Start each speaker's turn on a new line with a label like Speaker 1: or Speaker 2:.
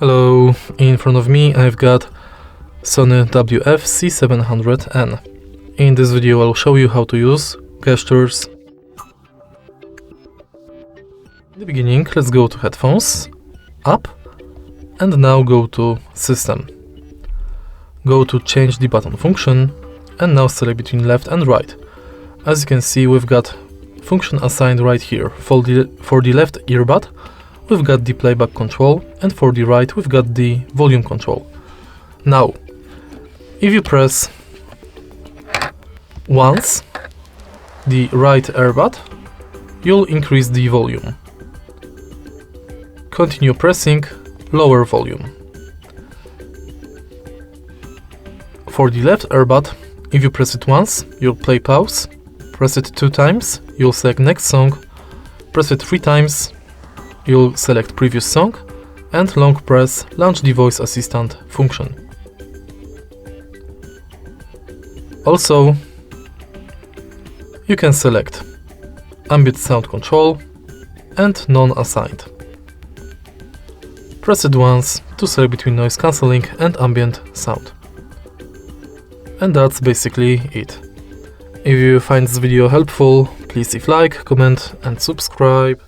Speaker 1: Hello, in front of me I've got SONY WF-C700N. In this video I'll show you how to use gestures. In the beginning, let's go to headphones, up, and now go to system. Go to change the button function and now select between left and right. As you can see, we've got function assigned right here. For the left earbud, we've got the playback control, and for the right, we've got the volume control. Now, if you press once the right earbud, you'll increase the volume. Continue pressing, lower volume. For the left earbud, if you press it once, you'll play pause. Press it 2 times, you'll select next song. Press it 3 times, you'll select previous song, and long press launch the voice assistant function. Also, you can select ambient sound control and non-assigned. Press it once to select between noise cancelling and ambient sound. And that's basically it. If you find this video helpful, please leave like, comment and subscribe.